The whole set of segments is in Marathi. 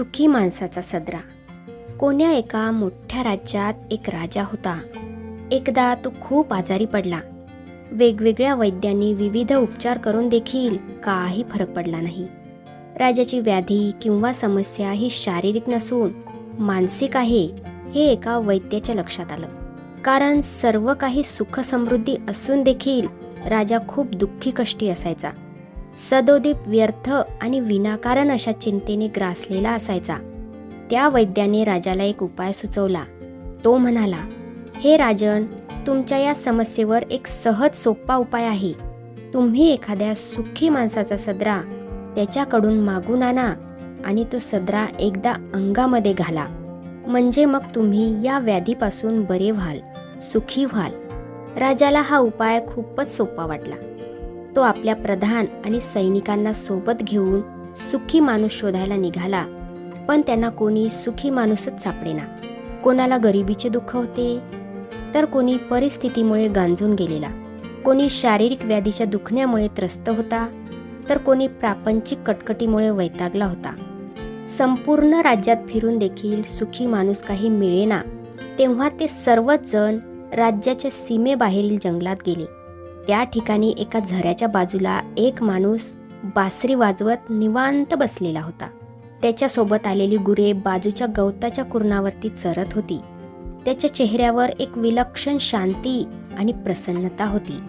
सुखी माणसाचा सदरा. कोण्या एका मोठ्या राज्यात एक राजा होता. एकदा तो खूप आजारी पडला. वेगवेगळ्या वैद्यांनी विविध उपचार करून देखील काही फरक पडला नाही. राजाची व्याधी किंवा समस्या ही शारीरिक नसून मानसिक आहे हे एका वैद्याच्या लक्षात आलं. कारण सर्व काही सुख समृद्धी असून देखील राजा खूप दुःखी कष्टी असायचा. सदोदित व्यर्थ आणि विनाकारण अशा चिंतेने ग्रासलेला असायचा. त्या वैद्याने राजाला एक उपाय सुचवला. तो म्हणाला, हे राजन, तुमच्या या समस्येवर एक सहज सोपा उपाय आहे. तुम्ही एखाद्या सुखी माणसाचा सदरा त्याच्याकडून मागून आणा आणि तो सदरा एकदा अंगामध्ये घाला. म्हणजे मग तुम्ही या व्याधीपासून बरे व्हाल, सुखी व्हाल. राजाला हा उपाय खूपच सोपा वाटला. तो आपल्या प्रधान आणि सैनिकांना सोबत घेऊन सुखी माणूस शोधायला निघाला. पण त्यांना कोणी सुखी माणूसच सापडेना. कोणाला गरिबीचे दुःख होते, तर कोणी परिस्थितीमुळे गांजून गेलेला, कोणी शारीरिक व्याधीच्या दुखण्यामुळे त्रस्त होता, तर कोणी प्रापंचिक कटकटीमुळे वैतागला होता. संपूर्ण राज्यात फिरून देखील सुखी माणूस काही मिळेना. तेव्हा ते सर्वच जण राज्याच्या सीमेबाहेरील जंगलात गेले. त्या ठिकाणी एका झऱ्याच्या बाजूला एक माणूस बासरी वाजवत निवांत बसलेला होता. त्याच्यासोबत आलेली गुरे बाजूच्या गवताच्या कुरणावरती चरत होती. त्याच्या चेहऱ्यावर एक विलक्षण शांती आणि प्रसन्नता होती.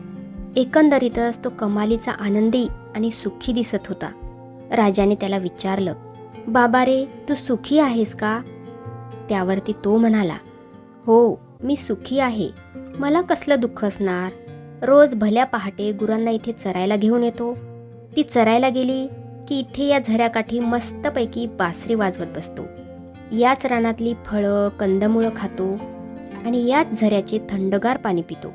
एकंदरीतच तो कमालीचा आनंदी आणि सुखी दिसत होता. राजाने त्याला विचारलं, बाबा रे, तू सुखी आहेस का? त्यावरती तो म्हणाला, हो, मी सुखी आहे. मला कसलं दुःख असणार? रोज भल्या पहाटे गुरांना इथे चरायला घेऊन येतो. ती चरायला गेली की इथे या झऱ्याकाठी मस्तपैकी बासरी वाजवत बसतो. याच रानातली फळं कंदमुळं खातो आणि याच झऱ्याचे थंडगार पाणी पितो.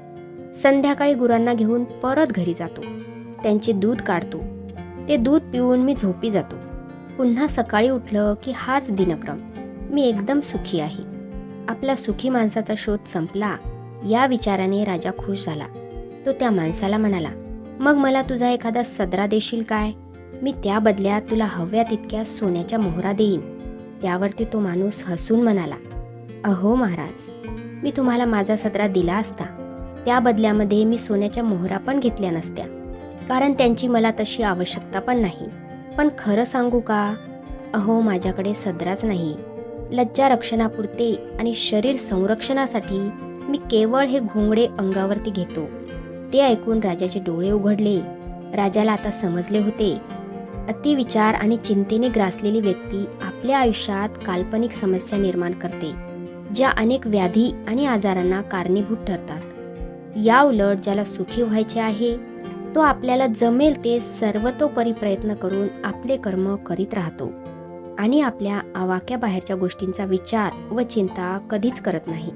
संध्याकाळी गुरांना घेऊन परत घरी जातो. त्यांचे दूध काढतो. ते दूध पिऊन मी झोपी जातो. पुन्हा सकाळी उठलं की हाच दिनक्रम. मी एकदम सुखी आहे. आपला सुखी माणसाचा शोध संपला. या विचाराने राजा खुश झाला. तो त्या माणसाला म्हणाला, मग मला तुझा एखादा सदरा देशील काय? मी त्या बदल्यात तुला हव्या तितक्या सोन्याच्या मोहरा देईन. त्यावरती तो माणूस हसून म्हणाला, अहो महाराज, मी तुम्हाला माझा सदरा दिला असता. त्या बदल्यामध्ये मी सोन्याच्या मोहरा पण घेतल्या नसत्या, कारण त्यांची मला तशी आवश्यकता पण नाही. पण खरं सांगू का, अहो माझ्याकडे सदराच नाही. लज्जा रक्षणापुरते आणि शरीर संरक्षणासाठी मी केवळ हे घोंगडे अंगावरती घेतो. ते ऐकून राजाचे डोळे उघडले. राजाला आता समजले होते, अतिविचार आणि चिंतेने ग्रासलेली व्यक्ती आपल्या आयुष्यात काल्पनिक समस्या निर्माण करते, ज्या अनेक व्याधी आणि आजारांना कारणीभूत ठरतात. या उलट ज्याला सुखी व्हायचे आहे, तो आपल्याला जमेल ते सर्वतोपरी प्रयत्न करून आपले कर्म करीत राहतो आणि आपल्या आवाक्या बाहेरच्या गोष्टींचा विचार व चिंता कधीच करत नाही.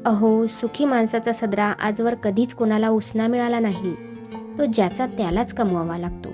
अहो, सुखी माणसाचा सदरा आजवर कधीच कोणाला उसना मिळाला नाही. तो ज्याचा त्यालाच कमवावा लागतो.